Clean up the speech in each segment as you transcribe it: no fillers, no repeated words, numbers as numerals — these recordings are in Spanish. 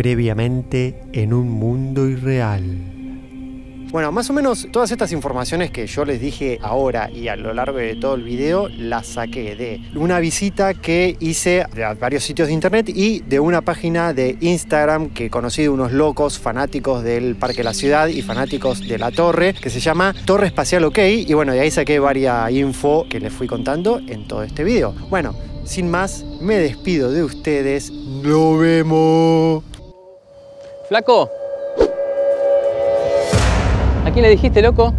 Previamente en un mundo irreal. Bueno, más o menos todas estas informaciones que yo les dije ahora y a lo largo de todo el video las saqué de una visita que hice a varios sitios de internet y de una página de Instagram que conocí de unos locos fanáticos del Parque de la Ciudad y fanáticos de la torre, que se llama Torre Espacial OK, y bueno, de ahí saqué varias info que les fui contando en todo este video. Bueno, sin más, me despido de ustedes. ¡Nos vemos! ¡Flaco! ¿A quién le dijiste, loco?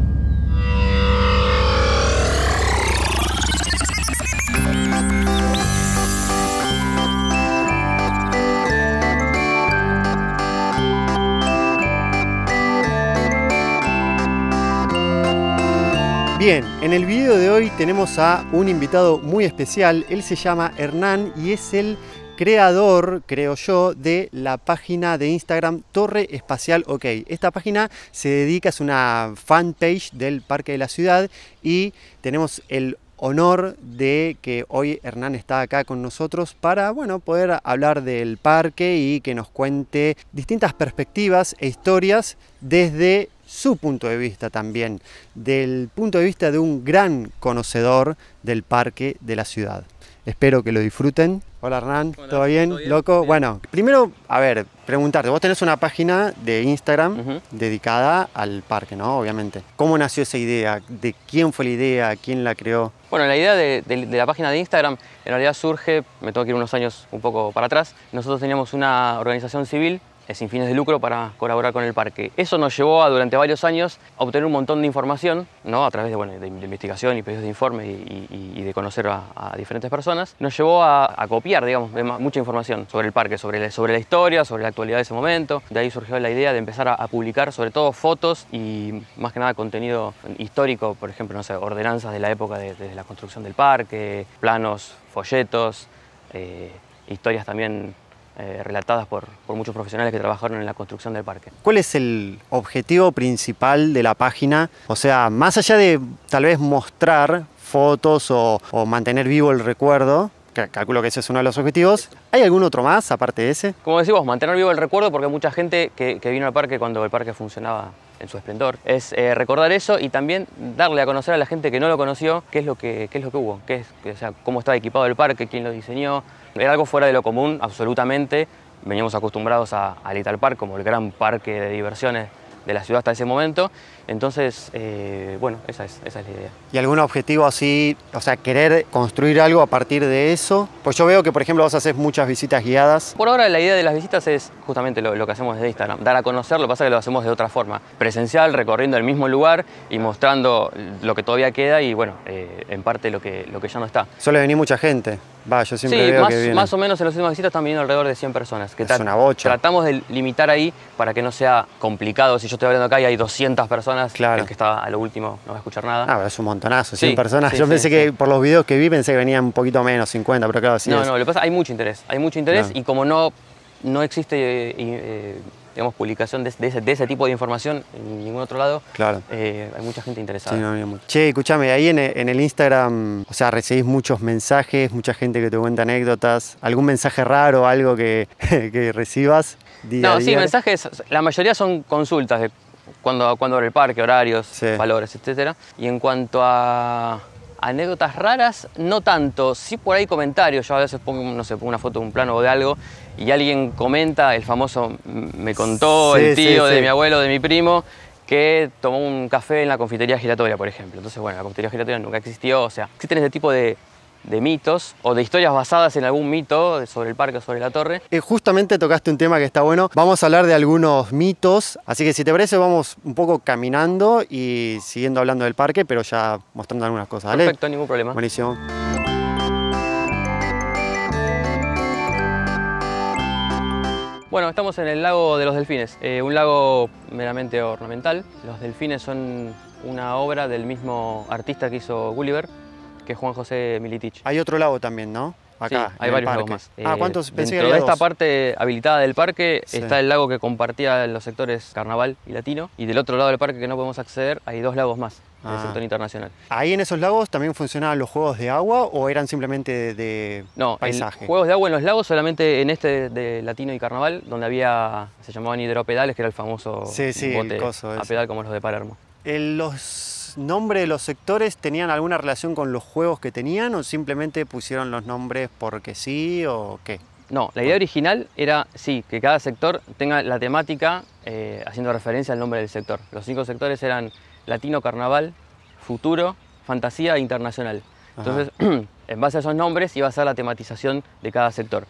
Bien, en el video de hoy tenemos a un invitado muy especial. Él se llama Hernán y es el creador, creo yo, de la página de Instagram Torre Espacial OK. Esta página se dedica, es una fanpage del Parque de la Ciudad y tenemos el honor de que hoy Hernán está acá con nosotros para, bueno, poder hablar del parque y que nos cuente distintas perspectivas e historias desde su punto de vista también, del punto de vista de un gran conocedor del Parque de la Ciudad. Espero que lo disfruten. Hola Hernán, Hola, ¿todo bien? ¿todo bien? ¿Loco? Bien. Bueno, primero, a ver, preguntarte, vos tenés una página de Instagram dedicada al parque, ¿no? Obviamente. ¿Cómo nació esa idea? ¿De quién fue la idea? ¿Quién la creó? Bueno, la idea de la página de Instagram en realidad surge, me tengo que ir unos años un poco para atrás. Nosotros teníamos una organización civil sin fines de lucro para colaborar con el parque. Eso nos llevó a, durante varios años, a obtener un montón de información, ¿no? A través de, bueno, de investigación y pedidos de informe y de conocer a diferentes personas. Nos llevó a copiar, digamos, mucha información sobre el parque, sobre la historia, sobre la actualidad de ese momento. De ahí surgió la idea de empezar a publicar sobre todo fotos y más que nada contenido histórico, por ejemplo, no sé, ordenanzas de la época de la construcción del parque, planos, folletos, historias también relatadas por muchos profesionales que trabajaron en la construcción del parque. ¿Cuál es el objetivo principal de la página? O sea, más allá de tal vez mostrar fotos o mantener vivo el recuerdo, que calculo que ese es uno de los objetivos, ¿hay algún otro más aparte de ese? Como decís vos, mantener vivo el recuerdo, porque hay mucha gente que vino al parque cuando el parque funcionaba en su esplendor. Es recordar eso y también darle a conocer a la gente que no lo conoció qué es lo que hubo, o sea, cómo estaba equipado el parque, quién lo diseñó. Era algo fuera de lo común, absolutamente. Veníamos acostumbrados a Little Park como el gran parque de diversiones de la ciudad hasta ese momento. Entonces, bueno, esa es la idea. ¿Y algún objetivo así, o sea, querer construir algo a partir de eso? Pues yo veo que, por ejemplo, vos haces muchas visitas guiadas. Por ahora la idea de las visitas es justamente lo que hacemos desde Instagram, dar a conocer. Lo que pasa es que lo hacemos de otra forma, presencial, recorriendo el mismo lugar y mostrando lo que todavía queda y, bueno, en parte lo que ya no está. Suele venir mucha gente. Va, yo siempre veo que viene. Más o menos en las últimas visitas están viniendo alrededor de 100 personas. Que es una bocha. Tratamos de limitar ahí para que no sea complicado. Si yo estoy hablando acá y hay 200 personas, claro, el que está a lo último no va a escuchar nada. Ah, pero es un montonazo, 100 personas. Yo pensé que por los videos que vi pensé que venían un poquito menos, 50, pero claro, sí. No, lo que pasa es que hay mucho interés Claro. Y como no existe digamos, publicación de ese tipo de información en ningún otro lado, claro, hay mucha gente interesada. Sí, no, che, escúchame, ahí en el Instagram, o sea, recibís muchos mensajes, mucha gente que te cuenta anécdotas, algún mensaje raro, algo que recibas día a día. Sí, mensajes, la mayoría son consultas de cuándo abre el parque, horarios, valores, etc. Y en cuanto a anécdotas raras, no tanto. Sí por ahí comentarios. Yo a veces pongo, no sé, pongo una foto de un plano o de algo y alguien comenta, el famoso me contó el tío de mi abuelo, de mi primo, que tomó un café en la confitería giratoria, por ejemplo. Entonces, bueno, la confitería giratoria nunca existió. O sea, existen ese tipo de mitos o de historias basadas en algún mito sobre el parque o sobre la torre. Justamente tocaste un tema que está bueno. Vamos a hablar de algunos mitos, así que si te parece vamos un poco caminando y siguiendo hablando del parque, pero ya mostrando algunas cosas. ¿Dale? Perfecto, ningún problema. Buenísimo. Bueno, estamos en el lago de los delfines, un lago meramente ornamental. Los delfines son una obra del mismo artista que hizo Gulliver, que es Juan José Militich. Hay otro lago también, ¿no? acá. Sí, hay en el varios lagos parque. más. ¿Cuántos? Pensé que Dentro de había esta dos. parte habilitada del parque Sí. está el lago que compartía los sectores Carnaval y Latino, y del otro lado del parque que no podemos acceder hay dos lagos más del sector internacional. ¿Ahí en esos lagos también funcionaban los juegos de agua o eran simplemente de No, paisaje? juegos de agua en los lagos solamente en este de Latino y Carnaval, donde había, se llamaban hidropedales, que era el famoso Sí, el bote coso a ese. pedal como los de Palermo. ¿Los nombres de los sectores tenían alguna relación con los juegos que tenían o simplemente pusieron los nombres porque sí o qué? No, la idea original era, sí, que cada sector tenga la temática haciendo referencia al nombre del sector. Los 5 sectores eran Latino, Carnaval, Futuro, Fantasía e Internacional. Entonces, en base a esos nombres iba a ser la tematización de cada sector.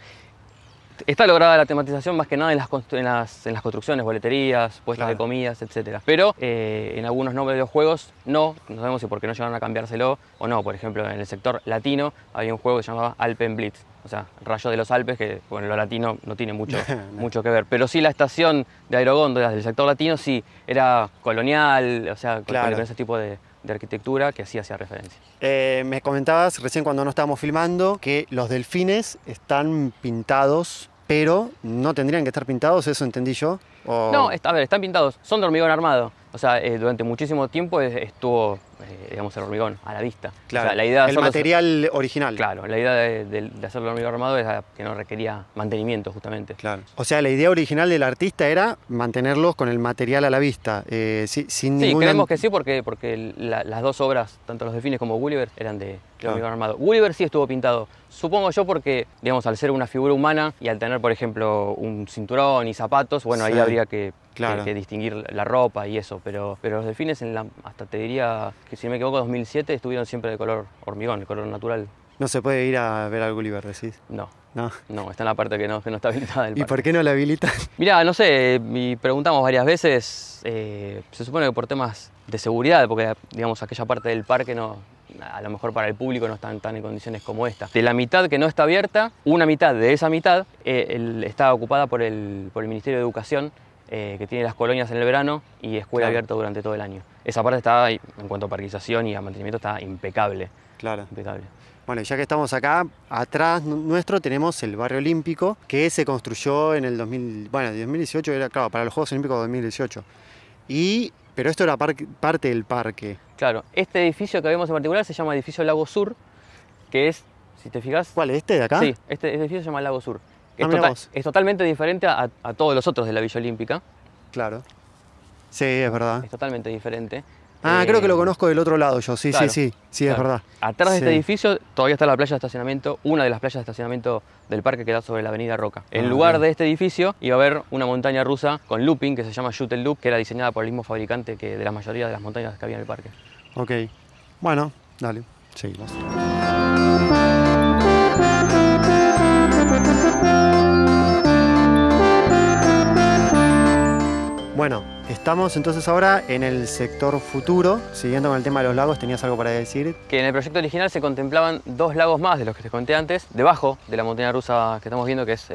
Está lograda la tematización más que nada en las construcciones, boleterías, puestas de comidas, etc. Pero en algunos nombres de los juegos no sabemos si porque no llegaron a cambiárselo o no. Por ejemplo, en el sector latino había un juego que se llamaba Alpenblitz, o sea, Rayo de los Alpes, que con lo latino no tiene mucho que ver. Pero sí la estación de aerogóndolas del sector latino sí era colonial, o sea, con ese tipo de arquitectura que así hacía referencia. Me comentabas recién cuando no estábamos filmando que los delfines están pintados, pero no tendrían que estar pintados, ¿eso entendí yo? ¿O? No, a ver, están pintados, son de hormigón armado. O sea, durante muchísimo tiempo estuvo, digamos, el hormigón a la vista. Claro, o sea, la idea de el material original. Claro, la idea de hacerlo hormigón armado era que no requería mantenimiento, justamente. Claro. O sea, la idea original del artista era mantenerlos con el material a la vista, sin ninguna... Sí, creemos que sí, porque las dos obras, tanto los delfines como Gulliver, eran de hormigón armado. Gulliver sí estuvo pintado, supongo yo porque, digamos, al ser una figura humana y al tener, por ejemplo, un cinturón y zapatos, bueno, ahí habría que distinguir la ropa y eso, pero los delfines, hasta te diría que si no me equivoco, 2007 estuvieron siempre de color hormigón, el color natural. No se puede ir a ver al Gulliver, decís. No, No, está en la parte que no está habilitada del ¿y parque. por qué no la habilitan? Mirá, no sé, y preguntamos varias veces, se supone que por temas de seguridad, porque digamos aquella parte del parque no, a lo mejor para el público no están tan en condiciones como esta. De la mitad que no está abierta, una mitad de esa mitad está ocupada por el Ministerio de Educación, que tiene las colonias en el verano y escuela abierta durante todo el año. Esa parte está, en cuanto a parquización y a mantenimiento, está impecable. Claro. Impecable. Bueno, ya que estamos acá, atrás nuestro tenemos el Barrio Olímpico, que se construyó en el 2018, era, claro, para los Juegos Olímpicos de 2018. Pero esto era parte del parque. Claro, este edificio que vemos en particular se llama Edificio Lago Sur, que es, si te fijas... ¿Cuál, este de acá? Sí, este edificio se llama Lago Sur. Es totalmente diferente a todos los otros de la Villa Olímpica. Claro. Sí, es verdad. Es totalmente diferente. Creo que lo conozco del otro lado yo, sí, claro, sí, claro. es verdad. Atrás de este edificio todavía está la playa de estacionamiento, una de las playas de estacionamiento del parque que da sobre la avenida Roca. En lugar de este edificio iba a haber una montaña rusa con looping que se llama Shoot Loop, que era diseñada por el mismo fabricante que de la mayoría de las montañas que había en el parque. Ok, bueno, dale, seguimos. Bueno, estamos entonces ahora en el sector futuro. Siguiendo con el tema de los lagos, ¿tenías algo para decir? Que en el proyecto original se contemplaban 2 lagos más de los que te conté antes, debajo de la montaña rusa que estamos viendo, que es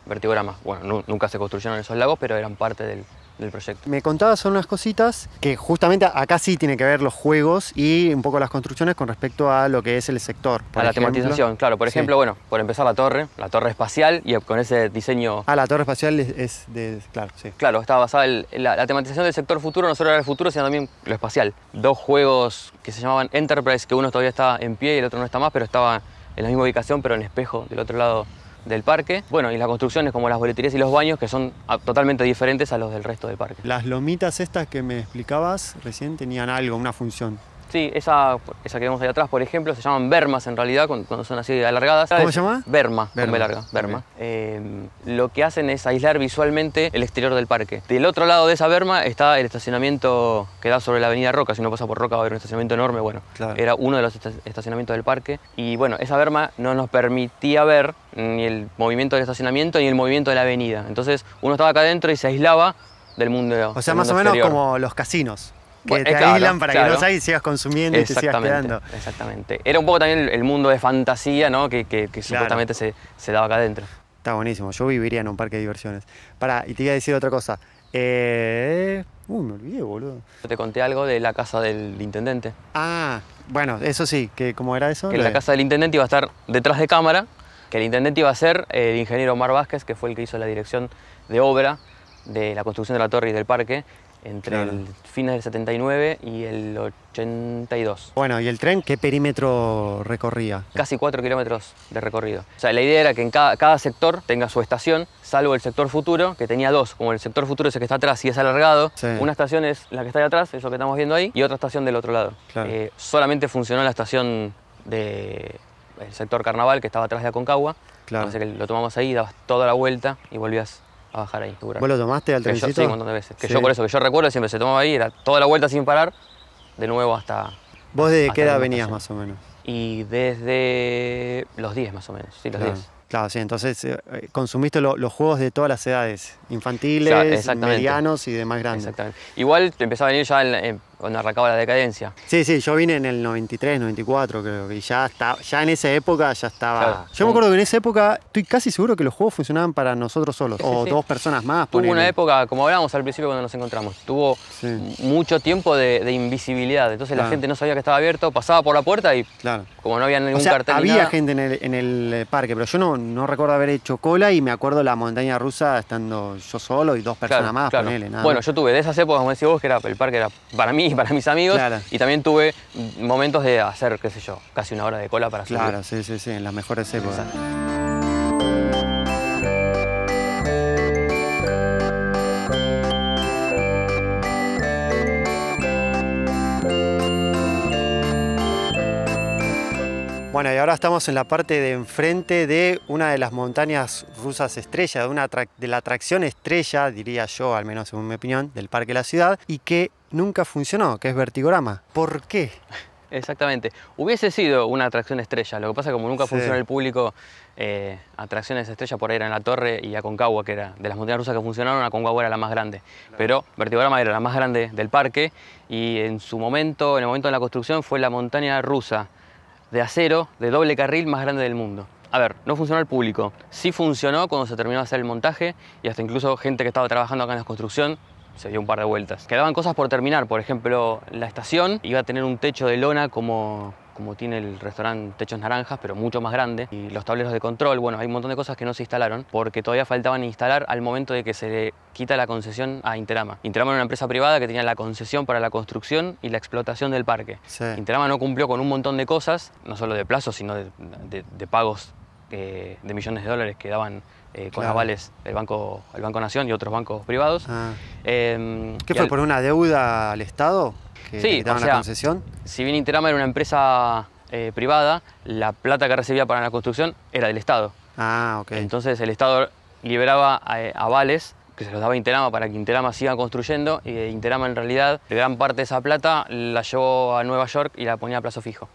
Vertigorama. Bueno, nunca se construyeron esos lagos, pero eran parte del proyecto. Me contabas unas cositas que justamente acá sí tiene que ver los juegos y un poco las construcciones con respecto a lo que es el sector. A la tematización, claro. Por ejemplo, bueno, por empezar la torre espacial y con ese diseño... La torre espacial es de... Claro, sí. Claro, estaba basada en la tematización del sector futuro, no solo era el futuro, sino también lo espacial. 2 juegos que se llamaban Enterprise, que uno todavía está en pie y el otro no está más, pero estaba en la misma ubicación, pero en espejo del otro lado del parque. Bueno, y las construcciones como las boleterías y los baños, que son totalmente diferentes a los del resto del parque. Las lomitas estas que me explicabas recién tenían algo, una función. Sí, esa que vemos ahí atrás, por ejemplo, se llaman bermas en realidad, cuando son así alargadas. ¿Cómo se llama? Berma, con B larga, berma. Okay. Lo que hacen es aislar visualmente el exterior del parque. Del otro lado de esa berma está el estacionamiento que da sobre la avenida Roca. Si uno pasa por Roca va a haber un estacionamiento enorme. Bueno, era uno de los estacionamientos del parque. Y bueno, esa berma no nos permitía ver ni el movimiento del estacionamiento ni el movimiento de la avenida. Entonces uno estaba acá adentro y se aislaba del mundo. O sea, más o menos como los casinos. Que te aíslan para que no salgas y sigas consumiendo y te sigas quedando. Exactamente. Era un poco también el mundo de fantasía, ¿no? que supuestamente se daba acá adentro. Está buenísimo. Yo viviría en un parque de diversiones. Pará, y te iba a decir otra cosa. Me olvidé, boludo. Te conté algo de la casa del intendente. Bueno, eso sí. ¿Cómo era eso? Que la casa del intendente iba a estar detrás de cámara que el intendente iba a ser el ingeniero Omar Vázquez, que fue el que hizo la dirección de obra de la construcción de la torre y del parque entre el fines del 79 y el 82. Bueno, ¿y el tren qué perímetro recorría? Casi 4 kilómetros de recorrido. O sea, la idea era que en cada sector tenga su estación, salvo el sector futuro, que tenía dos. Como el sector futuro es el que está atrás y es alargado, una estación es la que está de atrás, eso que estamos viendo ahí, y otra estación del otro lado. Solamente funcionó la estación del sector Carnaval, que estaba atrás de Aconcagua. Así que lo tomamos ahí, dabas toda la vuelta y volvías a bajar ahí. ¿Vos lo tomaste al trencito? Sí, un montón de veces. Yo por eso, que yo recuerdo, siempre se tomaba ahí, era toda la vuelta sin parar, de nuevo hasta... ¿Vos desde qué edad venías más o menos? Y desde los 10 más o menos, sí, los 10. Claro, sí, entonces consumiste los juegos de todas las edades, infantiles, medianos y de más grandes. Exactamente. Igual te empezaba a venir ya cuando arrancaba la decadencia. Sí, yo vine en el 93, 94 creo que ya en esa época ya estaba... Claro. Yo me acuerdo que en esa época estoy casi seguro que los juegos funcionaban para nosotros solos, o dos personas más. Tuvo una época, como hablábamos al principio cuando nos encontramos, tuvo mucho tiempo de invisibilidad, entonces la gente no sabía que estaba abierto, pasaba por la puerta y como no había ningún cartel ni había nada, gente en el parque, pero yo no recuerdo haber hecho cola y me acuerdo la montaña rusa estando yo solo y dos personas más, ponele, nada. Bueno, yo tuve de esas épocas, como decís vos, que el parque era para mí y para mis amigos, y también tuve momentos de hacer, qué sé yo, casi una hora de cola para subir. Claro, sí, en las mejores épocas. Bueno, y ahora estamos en la parte de enfrente de una de las montañas rusas estrella, de la atracción estrella, diría yo, al menos según mi opinión, del Parque de la Ciudad, y que nunca funcionó, que es Vertigorama. ¿Por qué? Exactamente. Hubiese sido una atracción estrella, lo que pasa es que como nunca funcionó el público, atracciones estrella por ahí eran la Torre y Aconcagua, que era de las montañas rusas que funcionaron, Aconcagua era la más grande. Pero Vertigorama era la más grande del parque y en el momento de la construcción fue la montaña rusa de acero, de doble carril más grande del mundo. A ver, no funcionó al público. Sí funcionó cuando se terminó de hacer el montaje y hasta incluso gente que estaba trabajando acá en la construcción se dio un par de vueltas. Quedaban cosas por terminar, por ejemplo, la estación iba a tener un techo de lona como tiene el restaurante Techos Naranjas, pero mucho más grande. Y los tableros de control, bueno, hay un montón de cosas que no se instalaron porque todavía faltaban instalar al momento de que se le quita la concesión a Interama. Interama era una empresa privada que tenía la concesión para la construcción y la explotación del parque. Interama no cumplió con un montón de cosas, no solo de plazos, sino de pagos de millones de dólares que daban con avales el Banco Nación y otros bancos privados. ¿Qué fue, por una deuda al Estado? Sí, o sea, la concesión. Si bien Interama era una empresa privada, la plata que recibía para la construcción era del Estado. Entonces el Estado liberaba avales que se los daba Interama para que Interama siga construyendo y Interama en realidad gran parte de esa plata la llevó a Nueva York y la ponía a plazo fijo.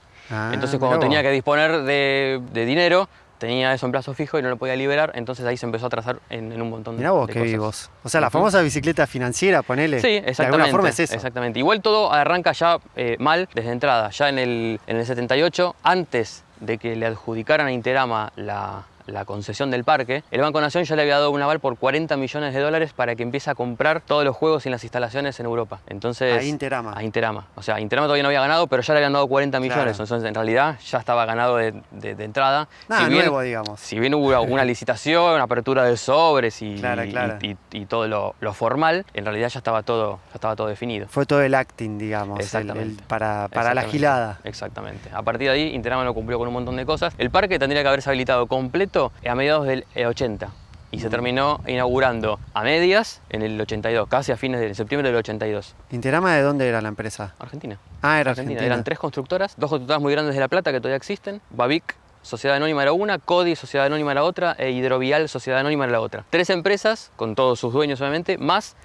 Entonces cuando tenía que disponer de dinero, tenía eso en plazo fijo y no lo podía liberar, entonces ahí se empezó a trazar en un montón de cosas. Qué vivos. O sea, la famosa bicicleta financiera, ponele. Sí, exactamente. De alguna forma es eso. Exactamente. Igual todo arranca ya mal desde entrada. Ya en el 78, antes de que le adjudicaran a Interama la concesión del parque, el Banco Nación ya le había dado un aval por 40 millones de dólares para que empiece a comprar todos los juegos y las instalaciones en Europa. Entonces, a Interama. A Interama. O sea, Interama todavía no había ganado, pero ya le habían dado 40 millones. Entonces, en realidad, ya estaba ganado de entrada. Nada nuevo, digamos. Si bien hubo una licitación, una apertura de sobres y todo lo formal, en realidad ya estaba todo definido. Fue todo el acting, digamos, para la gilada. Exactamente. A partir de ahí, Interama no cumplió con un montón de cosas. El parque tendría que haberse habilitado completo a mediados del 80 y se terminó inaugurando a medias en el 82, casi a fines de septiembre del 82. ¿Interama de dónde era la empresa? Argentina. Era Argentina. Eran 3 constructoras, 2 constructoras muy grandes de La Plata que todavía existen. Bavic, Sociedad Anónima era una, Codi, Sociedad Anónima era otra, e Hidrovial, Sociedad Anónima era la otra. 3 empresas, con todos sus dueños obviamente, más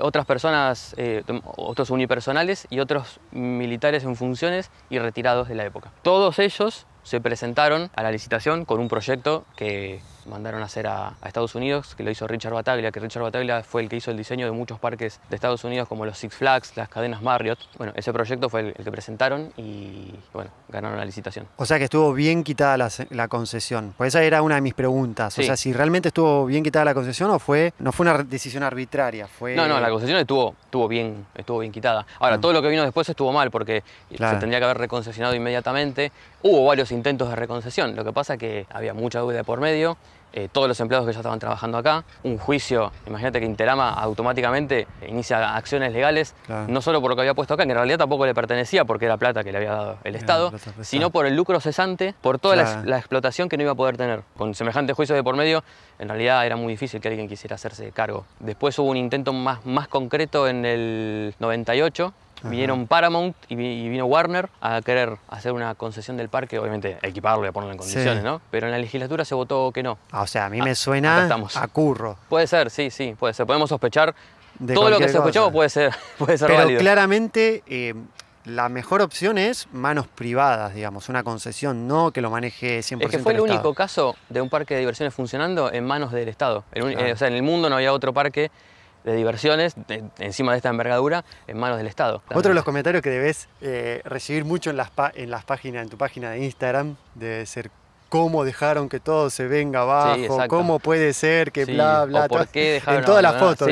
otras personas, otros unipersonales y otros militares en funciones y retirados de la época. Todos ellos se presentaron a la licitación con un proyecto que mandaron a hacer a Estados Unidos, que lo hizo Richard Battaglia, que Richard Battaglia fue el que hizo el diseño de muchos parques de Estados Unidos, como los Six Flags, las cadenas Marriott. Bueno, ese proyecto fue el que presentaron y, bueno, ganaron la licitación. O sea que estuvo bien quitada la concesión. Pues esa era una de mis preguntas. Sí. O sea, si realmente estuvo bien quitada la concesión o no fue una decisión arbitraria. No, la concesión estuvo bien quitada. Ahora, todo lo que vino después estuvo mal porque se tendría que haber reconcesionado inmediatamente. Hubo varios intentos de reconcesión. Lo que pasa es que había mucha deuda por medio. Todos los empleados que ya estaban trabajando acá, un juicio, imagínate que Interama automáticamente inicia acciones legales, no solo por lo que había puesto acá, que en realidad tampoco le pertenecía porque era plata que le había dado el Estado, sino por el lucro cesante, por toda la explotación que no iba a poder tener. Con semejante juicio de por medio, en realidad era muy difícil que alguien quisiera hacerse cargo. Después hubo un intento más concreto en el 98, vinieron Paramount y vino Warner a querer hacer una concesión del parque, obviamente equiparlo y ponerlo en condiciones, ¿no? Pero en la legislatura se votó que no. O sea, a mí me suena a curro. Puede ser, sí, puede ser. Podemos sospechar. Todo lo que sospechamos puede ser Pero válido. Claramente la mejor opción es manos privadas, digamos, una concesión, no que lo maneje 100% Es que fue el Estado. único caso de un parque de diversiones funcionando en manos del Estado. O sea, en el mundo no había otro parque de diversiones, encima de esta envergadura, en manos del Estado. Otro de los comentarios que debes recibir mucho en en tu página de Instagram, debe ser cómo dejaron que todo se venga abajo, cómo puede ser que bla, bla, o por qué dejaron en todas las fotos.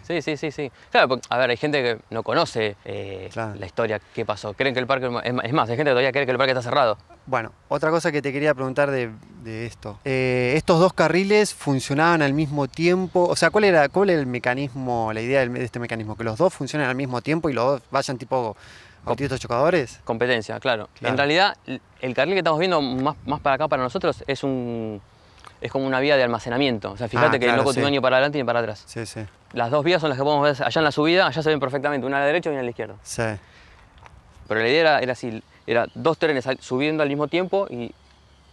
Sí. Claro, porque, a ver, hay gente que no conoce la historia, qué pasó. Creen que el parque, es más, hay gente que todavía cree que el parque está cerrado. Bueno, otra cosa que te quería preguntar de esto. ¿Estos dos carriles funcionaban al mismo tiempo? O sea, ¿cuál era el mecanismo, la idea de este mecanismo? ¿Que los dos funcionen al mismo tiempo y los dos vayan tipo autitos chocadores? Competencia, claro. En realidad, el carril que estamos viendo más para acá, para nosotros, es como una vía de almacenamiento. O sea, fíjate que no continúa ni para adelante ni para atrás. Sí. Las dos vías son las que podemos ver allá en la subida, allá se ven perfectamente, una a la derecha y una a la izquierda. Sí. Pero la idea era así, era dos trenes subiendo al mismo tiempo y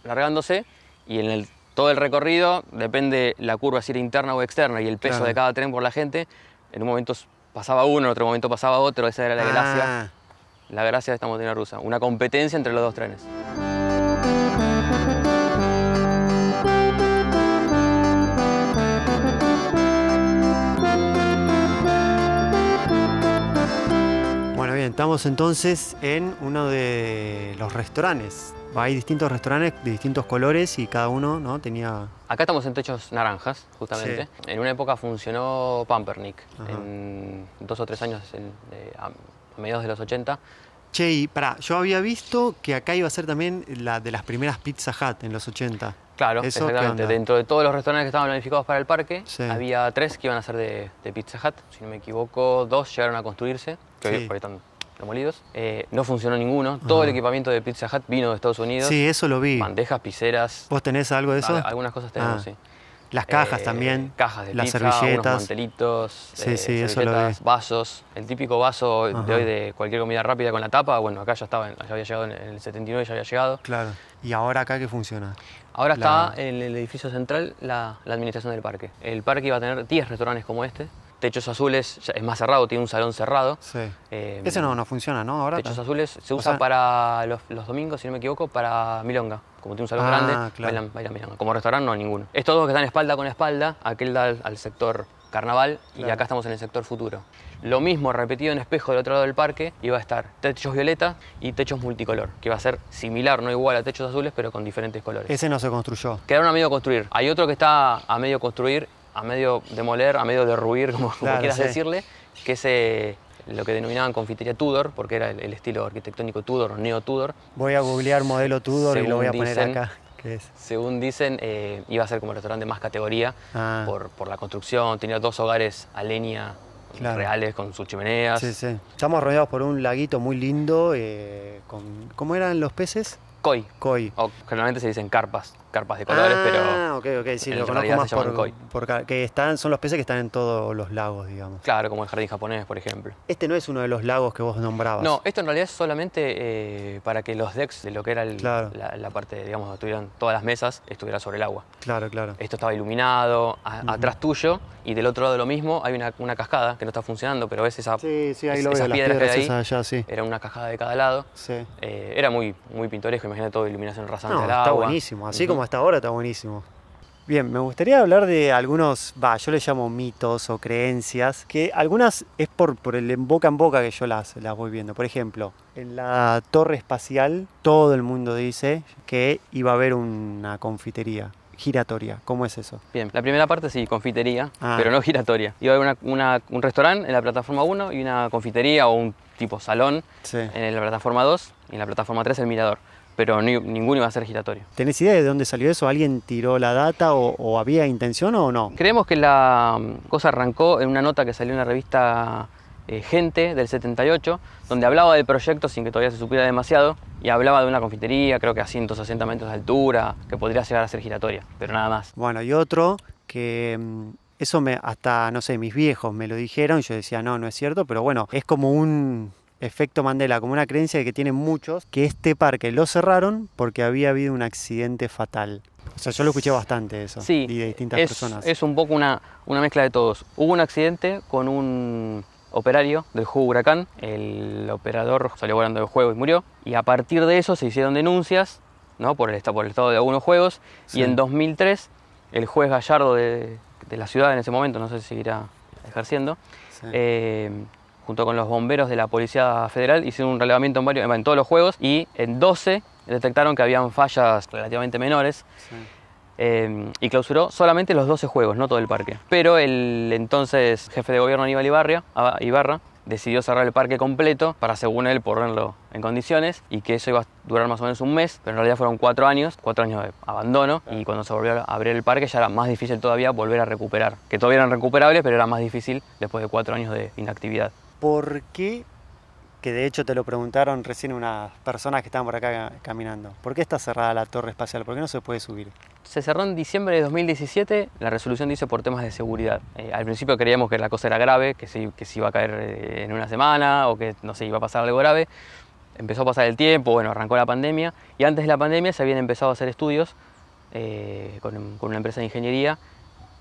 largándose, y en todo el recorrido, depende la curva si era interna o externa y el peso de cada tren por la gente, en un momento pasaba uno, en otro momento pasaba otro, esa era la gracia. La gracia de esta montaña rusa, una competencia entre los dos trenes. Estamos entonces en uno de los restaurantes. Hay distintos restaurantes de distintos colores y cada uno, ¿no? tenía... Acá estamos en techos naranjas, justamente. Sí. En una época funcionó Pumpernickel, en 2 o 3 años, a mediados de los 80. Che, y yo había visto que acá iba a ser también la de las primeras Pizza Hut en los 80. Claro, exactamente. Dentro de todos los restaurantes que estaban planificados para el parque, había 3 que iban a ser de Pizza Hut. Si no me equivoco, 2 llegaron a construirse, que hoy están demolidos. No funcionó ninguno. Todo el equipamiento de Pizza Hut vino de Estados Unidos. Sí, eso lo vi. Bandejas, pizzeras. ¿Vos tenés algo de eso? Algunas cosas tenemos, sí. Las cajas también. Cajas de las pizza, servilletas. unos mantelitos, eso lo vi. vasos. El típico vaso de hoy de cualquier comida rápida con la tapa, bueno, acá ya había llegado en el 79, ya había llegado. Claro. ¿Y ahora acá qué funciona? Ahora está en el edificio central la administración del parque. El parque iba a tener 10 restaurantes como este. Techos Azules es más cerrado, tiene un salón cerrado. Sí. Ese no funciona, ¿no? Ahora Techos Azules se usa para los domingos, si no me equivoco, para milonga. Como tiene un salón grande, bailan milonga. Como restaurante no, ninguno. Estos dos que están espalda con espalda, aquel da al sector carnaval y acá estamos en el sector futuro. Lo mismo repetido en espejo del otro lado del parque, iba a estar techos violeta y techos multicolor, que iba a ser similar, no igual a techos azules, pero con diferentes colores. Ese no se construyó. Quedaron a medio construir. Hay otro que está a medio construir, a medio demoler, a medio derruir, como quieras decirle, que es lo que denominaban confitería Tudor, porque era el estilo arquitectónico Tudor o Neo-Tudor. Voy a googlear modelo Tudor y lo voy a poner acá. ¿Qué es? Según dicen, iba a ser como restaurante más categoría por la construcción. Tenía 2 hogares a leña reales con sus chimeneas. Sí. Estamos rodeados por un laguito muy lindo. ¿Cómo eran los peces? Koi. O generalmente se dicen carpas de colores, pero ok, sí, lo conozco más que son los peces que están en todos los lagos, digamos. Claro, como el jardín japonés, por ejemplo. Este no es uno de los lagos que vos nombrabas. No, esto en realidad es solamente para que los decks de lo que era la parte, digamos, donde estuvieran todas las mesas, estuviera sobre el agua. Claro. Esto estaba iluminado, atrás tuyo, y del otro lado lo mismo, hay una cascada que no está funcionando, pero ves esas piedras que hay ahí, allá, era una cascada de cada lado. Sí. Era muy pintoresco, imagínate todo iluminación rasante del agua. Está buenísimo, así como hasta ahora está buenísimo. Bien, me gustaría hablar de algunos, yo les llamo mitos o creencias, que algunas es por el boca en boca que yo las voy viendo. Por ejemplo, en la torre espacial todo el mundo dice que iba a haber una confitería giratoria. ¿Cómo es eso? Bien, la primera parte sí, confitería, Ah. pero no giratoria. Iba a haber un restaurante en la plataforma 1 y una confitería o un tipo salón Sí. en la plataforma 2 y en la plataforma 3 el mirador. Pero ninguno iba a ser giratorio. ¿Tenés idea de dónde salió eso? ¿Alguien tiró la data o había intención o no? Creemos que la cosa arrancó en una nota que salió en la revista Gente del 78, donde hablaba del proyecto sin que todavía se supiera demasiado y hablaba de una confitería, creo que a 160 metros de altura, que podría llegar a ser giratoria, pero nada más. Bueno, y otro que eso hasta, no sé, mis viejos me lo dijeron, yo decía, no, no es cierto, pero bueno, es como un efecto Mandela, como una creencia que tienen muchos, que este parque lo cerraron porque había habido un accidente fatal. O sea, yo lo escuché bastante eso, Sí, y de distintas personas. es un poco una mezcla de todos. Hubo un accidente con un operario del juego Huracán, el operador salió volando del juego y murió, y a partir de eso se hicieron denuncias, ¿no? por el estado de algunos juegos, Sí. y en 2003 el juez Gallardo de la ciudad en ese momento, no sé si seguirá ejerciendo, Sí. junto con los bomberos de la Policía Federal, hicieron un relevamiento en todos los juegos y en 12 detectaron que habían fallas relativamente menores. Sí. Y clausuró solamente los 12 juegos, no todo el parque. Pero el entonces jefe de gobierno Aníbal Ibarra decidió cerrar el parque completo para, según él, ponerlo en condiciones y que eso iba a durar más o menos un mes, pero en realidad fueron 4 años de abandono, y cuando se volvió a abrir el parque ya era más difícil todavía volver a recuperar, que todavía eran recuperables, pero era más difícil después de 4 años de inactividad. ¿Por qué? Que de hecho te lo preguntaron recién unas personas que estaban por acá caminando. ¿Por qué está cerrada la torre espacial? ¿Por qué no se puede subir? Se cerró en diciembre de 2017, la resolución dice por temas de seguridad. Al principio creíamos que la cosa era grave, que se iba a caer en una semana o que no sé, iba a pasar algo grave. Empezó a pasar el tiempo, bueno, arrancó la pandemia y antes de la pandemia se habían empezado a hacer estudios con una empresa de ingeniería,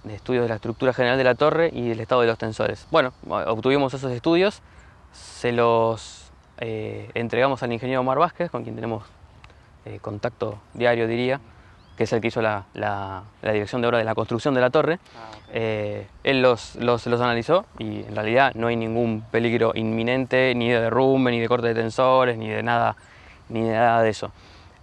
de estudios de la estructura general de la torre y del estado de los tensores. Bueno, obtuvimos esos estudios, se los entregamos al ingeniero Omar Vázquez, con quien tenemos contacto diario, diría, que es el que hizo la dirección de obra de la construcción de la torre. Él los analizó y en realidad no hay ningún peligro inminente, ni de derrumbe, ni de corte de tensores, ni de nada de eso.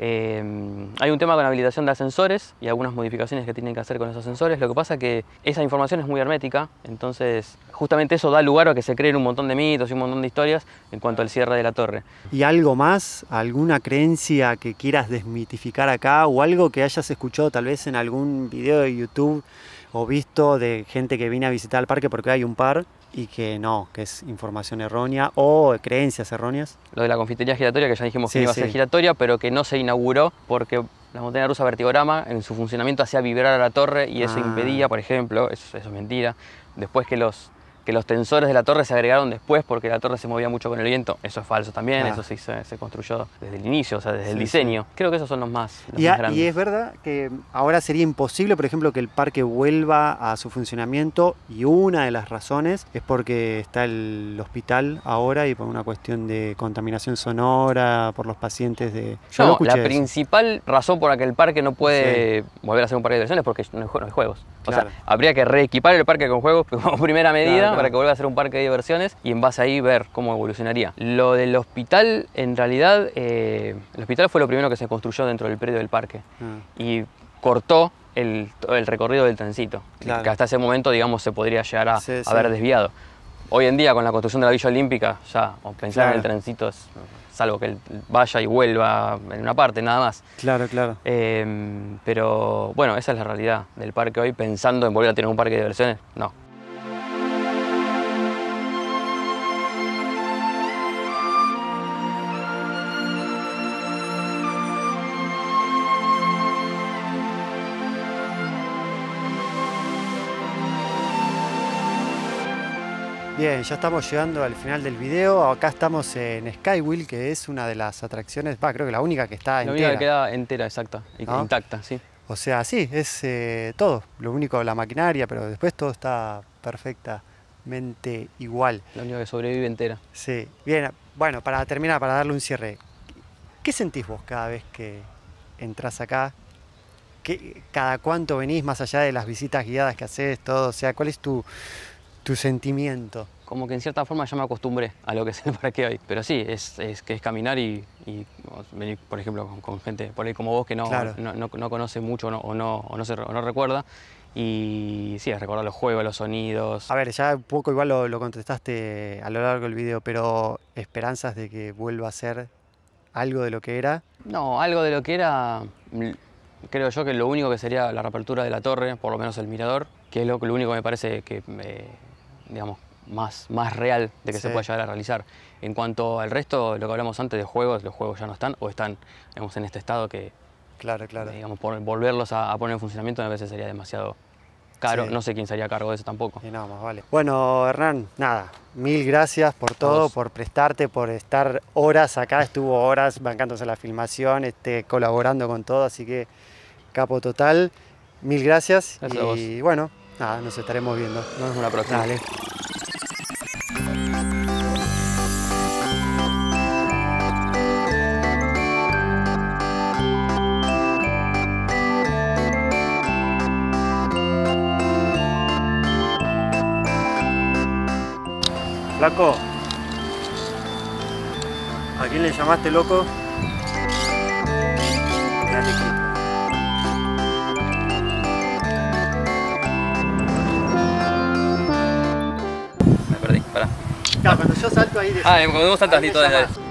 Hay un tema con habilitación de ascensores y algunas modificaciones que tienen que hacer con esos ascensores. Lo que pasa es que esa información es muy hermética, entonces justamente eso da lugar a que se creen un montón de mitos y un montón de historias en cuanto al cierre de la torre. ¿Y algo más? ¿Alguna creencia que quieras desmitificar acá o algo que hayas escuchado tal vez en algún video de YouTube o visto de gente que viene a visitar el parque, porque hay un par, y que no, que es información errónea o creencias erróneas? Lo de la confitería giratoria, que ya dijimos que Sí, iba a ser sí. giratoria, pero que no se inauguró porque la montaña rusa Vertigorama en su funcionamiento hacía vibrar a la torre y eso impedía, por ejemplo, eso es mentira, después que los tensores de la torre se agregaron después porque la torre se movía mucho con el viento, eso es falso también, eso sí se construyó desde el inicio, o sea, desde el diseño. Creo que esos son los más grandes. Y es verdad que ahora sería imposible, por ejemplo, que el parque vuelva a su funcionamiento, y una de las razones es porque está el hospital ahora y por una cuestión de contaminación sonora por los pacientes de... Yo lo No, escuché la eso. principal razón por la que el parque no puede volver a ser un parque de diversiones es porque no hay juegos. Claro. O sea, habría que reequipar el parque con juegos como primera medida, Claro. para que vuelva a ser un parque de diversiones y en base ahí ver cómo evolucionaría. Lo del hospital, en realidad, el hospital fue lo primero que se construyó dentro del predio del parque y cortó el recorrido del trencito, Claro. que hasta ese momento, digamos, se podría llegar a Sí, sí. haber desviado. Hoy en día, con la construcción de la Villa Olímpica, ya pensar en el Claro. trencito es salvo que él vaya y vuelva en una parte, nada más. Claro, claro. Pero bueno, esa es la realidad del parque hoy, pensando en volver a tener un parque de diversiones, no. Bien, ya estamos llegando al final del video. Acá estamos en Skywheel, que es una de las atracciones, creo que la única que está La entera. única que queda entera, exacta, ¿No? intacta, sí. O sea, sí, es todo. Lo único, la maquinaria, pero después todo está perfectamente igual. La única que sobrevive entera. Sí. Bien, bueno, para terminar, para darle un cierre, ¿qué sentís vos cada vez que entras acá ¿Cada cuánto venís, más allá de las visitas guiadas que haces, todo? O sea, ¿cuál es tu sentimiento? Como que en cierta forma ya me acostumbré a lo que es el parque hoy. Pero sí, es caminar y venir, por ejemplo, con gente por ahí como vos que no, Claro. no conoce mucho o no recuerda. Y sí, es recordar los juegos, los sonidos. A ver, ya un poco igual lo contestaste a lo largo del video, pero ¿esperanzas de que vuelva a ser algo de lo que era? No, algo de lo que era, creo yo que lo único que sería la reapertura de la torre, por lo menos el mirador, que es lo único que me parece que, digamos, más real de que Sí. se pueda llegar a realizar. En cuanto al resto, lo que hablamos antes de juegos, los juegos ya no están o están, digamos, en este estado que, Claro, claro. digamos, volverlos a poner en funcionamiento a veces sería demasiado caro. Sí. No sé quién se haría cargo de eso tampoco. Y nada más, vale. Bueno, Hernán, nada, mil gracias por todo, vos. por prestarte, por estar horas acá, estuvo horas bancándose la filmación, colaborando con todo, así que capo total, mil gracias. Gracias a vos. Y bueno, nada, nos estaremos viendo. Nos vemos la próxima. Dale. Flaco, ¿a quién le llamaste, loco? Quédate quieto. Me perdí, pará. Claro, cuando yo salto ahí de... Cuando vos saltas, ahí me listo, dale. llamás.